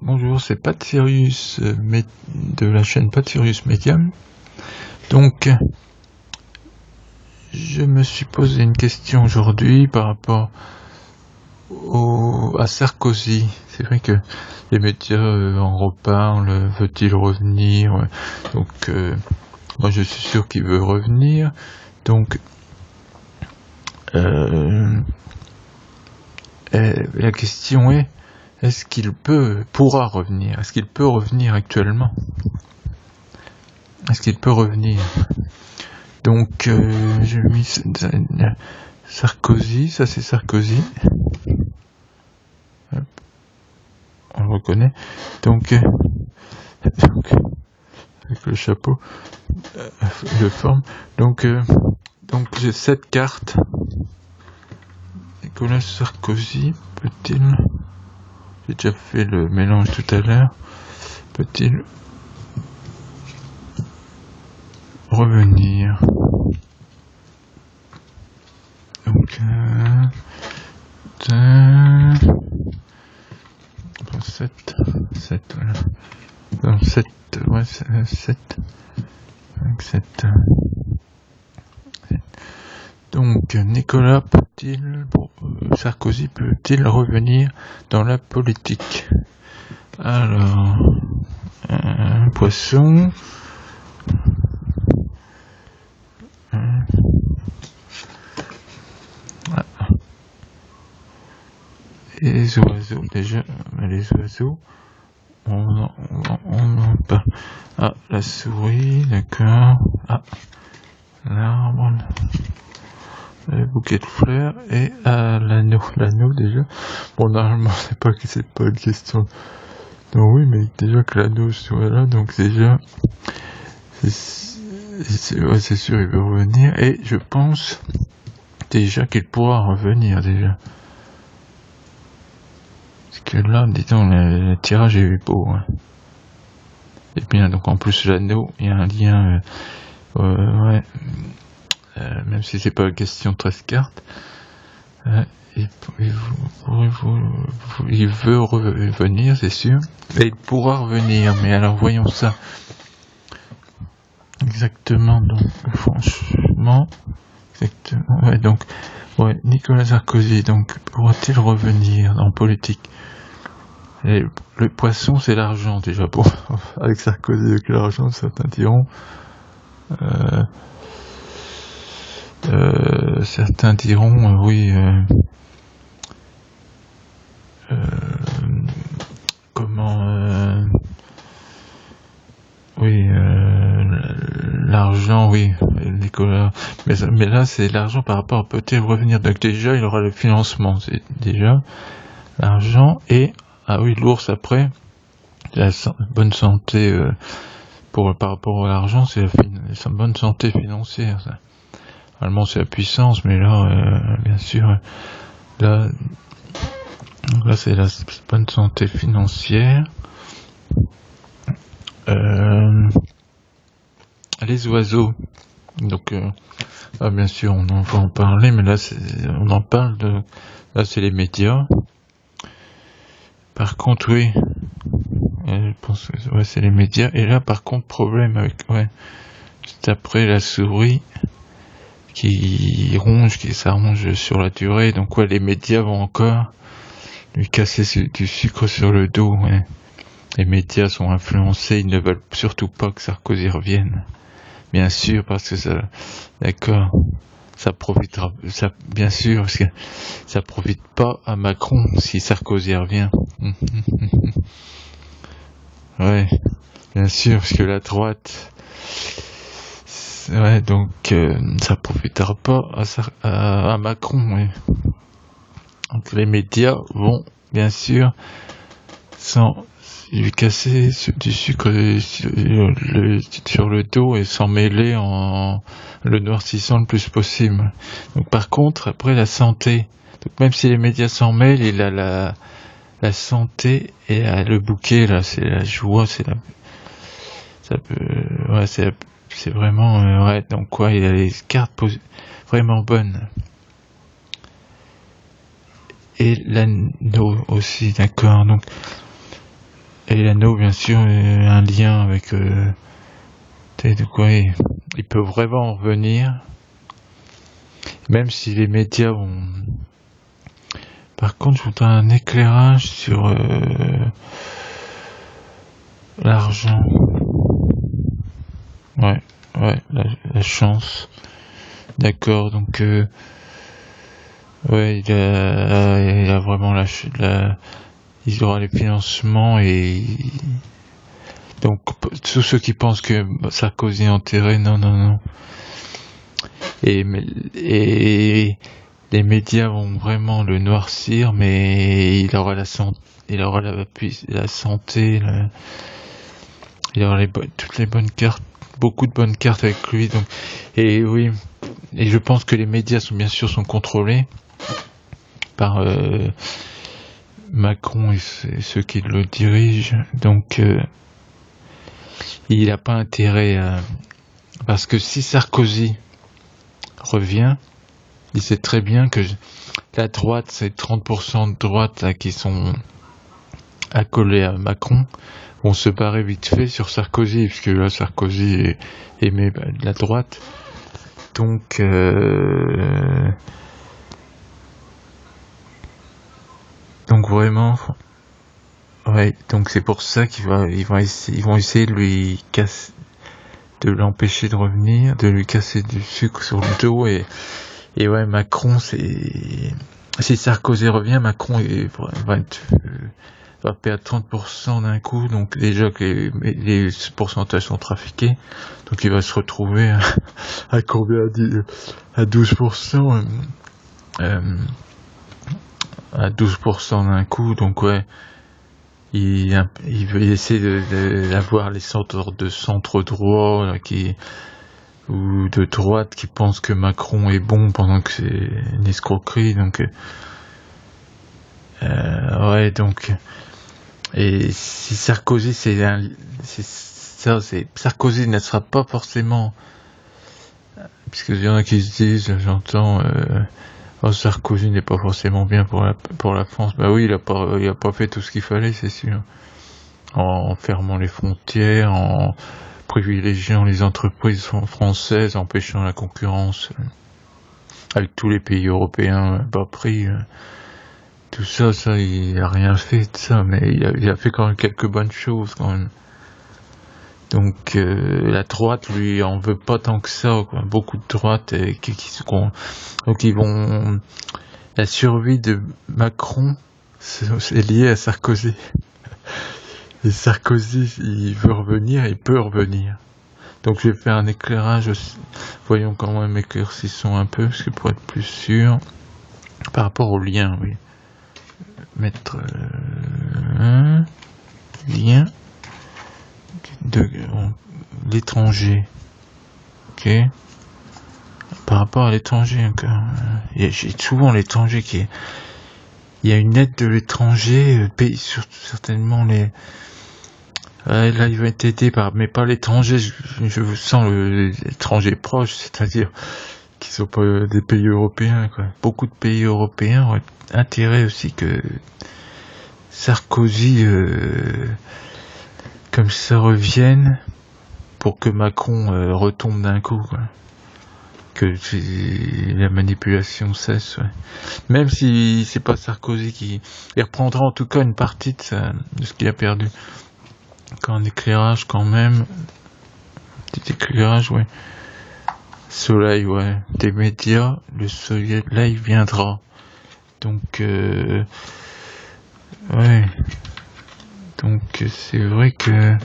Bonjour, c'est Pat Sirius de la chaîne Pat Sirius Media. Donc, je me suis posé une question aujourd'hui par rapport à Sarkozy. C'est vrai que les médias en reparlent, veut-il revenir? Donc, moi je suis sûr qu'il veut revenir. Donc, la question est, est-ce qu'il pourra revenir? Est-ce qu'il peut revenir actuellement? Est-ce qu'il peut revenir? Donc, j'ai mis Sarkozy, ça c'est Sarkozy. Hop, on le reconnaît. Donc avec le chapeau de forme. Donc j'ai cette carte. Nicolas Sarkozy, peut-il... J'ai déjà fait le mélange tout à l'heure. Peut-il revenir? Donc 7, voilà. Donc 7, ouais, 7. Donc 7. Donc Nicolas Sarkozy peut-il revenir dans la politique? Alors, Poisson. Et les oiseaux, déjà, les oiseaux, on en parle. Ah, la souris, d'accord. Ah, l'arbre, le bouquet de fleurs, et l'anneau déjà. Bon, normalement, c'est pas une question. Non, oui, mais déjà que l'anneau soit là, donc déjà, c'est sûr, il veut revenir, et je pense déjà qu'il pourra revenir, déjà. Parce que là, disons, le tirage est beau, hein. Et bien, donc en plus, l'anneau, il y a un lien, ouais, même si c'est pas une question de 13 cartes, il veut revenir, c'est sûr, et il pourra revenir, mais alors voyons ça. Exactement, donc, franchement, exactement, ouais, donc, ouais, Nicolas Sarkozy, donc, pourra-t-il revenir en politique? Et le poisson, c'est l'argent, déjà, bon, avec Sarkozy, avec l'argent, certains diront, oui, oui, l'argent, oui, Nicolas, mais là, c'est l'argent par rapport à peut-être revenir, donc déjà, il aura le financement, c'est déjà l'argent, et, ah oui, l'ours après, la bonne santé, par rapport à l'argent, c'est la bonne santé financière, ça. Normalement, c'est la puissance, mais là, bien sûr, là, c'est la bonne santé financière. Les oiseaux. Donc, bien sûr, on va en parler, mais là, on en parle de... Là, c'est les médias. Par contre, oui, je pense que ouais, c'est les médias. Et là, par contre, problème avec... Ouais, juste après la souris qui s'arrange sur la durée. Donc, ouais, les médias vont encore lui casser du sucre sur le dos, ouais. Les médias sont influencés, ils ne veulent surtout pas que Sarkozy revienne. Bien sûr, parce que ça, d'accord, ça profitera, bien sûr, parce que ça profite pas à Macron si Sarkozy revient. Ouais, bien sûr, parce que la droite, ouais, donc ça profitera pas à Macron, ouais. Donc les médias vont, bien sûr, lui casser du sucre sur le dos et s'en mêler en le noircissant le plus possible. Donc par contre, après la santé, donc même si les médias s'en mêlent, il a la santé et le bouquet là, c'est la joie, c'est vraiment ouais, donc quoi, il a les cartes vraiment bonnes. et l'anneau aussi, d'accord. Donc, et l'anneau, bien sûr, un lien avec de quoi il peut vraiment revenir, même si les médias vont. Par contre, je voudrais un éclairage sur l'argent. Ouais, la chance. D'accord, donc ouais, il a vraiment il aura les financements et donc tous ceux qui pensent que Sarkozy est enterré, non. Et les médias vont vraiment le noircir, mais il aura la santé, il aura la santé, il aura toutes les bonnes cartes, beaucoup de bonnes cartes avec lui. Donc, et oui, et je pense que les médias sont bien sûr contrôlés par Macron et ceux qui le dirigent. Donc, il n'a pas intérêt parce que si Sarkozy revient, il sait très bien que la droite, c'est 30% de droite là, qui sont accolés à Macron, vont se barrer vite fait sur Sarkozy, puisque là Sarkozy aimait de la droite. Donc vraiment, ouais, donc c'est pour ça ils vont essayer de lui casser, de l'empêcher de revenir, de lui casser du sucre sur le dos. Et ouais, Macron, si Sarkozy revient, Macron va perdre 30% d'un coup, donc déjà que les pourcentages sont trafiqués, donc il va se retrouver à combien, à 12%, à 12% d'un coup. Donc ouais, il veut essayer d'avoir les centres de centre droit là, ou de droite qui pensent que Macron est bon pendant que c'est une escroquerie. Donc ouais, donc et si Sarkozy Sarkozy ne sera pas forcément, puisque il y en a qui se disent, j'entends Sarkozy n'est pas forcément bien pour la France. Bah oui, il a pas fait tout ce qu'il fallait, c'est sûr, en fermant les frontières, en privilégiant les entreprises françaises, empêchant la concurrence avec tous les pays européens bas prix. Tout ça, il a rien fait de ça, mais il a fait quand même quelques bonnes choses quand même. Donc la droite lui en veut pas tant que ça, quoi. Beaucoup de droite donc ils vont, la survie de Macron c'est lié à Sarkozy. Et Sarkozy, il veut revenir, il peut revenir. Donc je vais faire un éclairage aussi. Voyons quand même, éclaircissons un peu, parce que pour être plus sûr, par rapport au lien, oui. Mettre un lien de l'étranger. Ok. Par rapport à l'étranger encore. J'ai souvent l'étranger qui est. Il y a une aide de l'étranger, pays certainement les. Là, il va être aidé mais pas l'étranger. Je sens l'étranger proche, c'est-à-dire qui sont pas des pays européens, quoi. Beaucoup de pays européens ont intérêt aussi que Sarkozy, comme ça, revienne pour que Macron retombe d'un coup, quoi. Que la manipulation cesse, ouais. Même si c'est pas Sarkozy il reprendra en tout cas une partie de ce qu'il a perdu. Encore un éclairage quand même. Petit éclairage, ouais. Soleil, ouais. Des médias, le soleil viendra. Donc, ouais. Donc, c'est vrai que...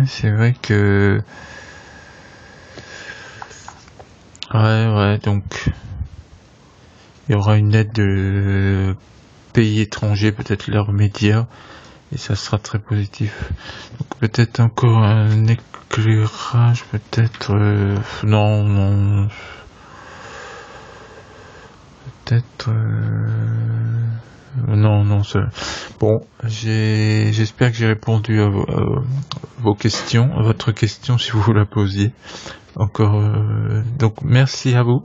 c'est vrai que... Ouais, donc... Il y aura une aide de pays étrangers, peut-être leurs médias, et ça sera très positif. Donc peut-être encore un éclairage, peut-être... non... Peut-être... Non, ça... Bon, j'espère que j'ai répondu à vos questions, à votre question si vous la posiez. encore. Donc merci à vous.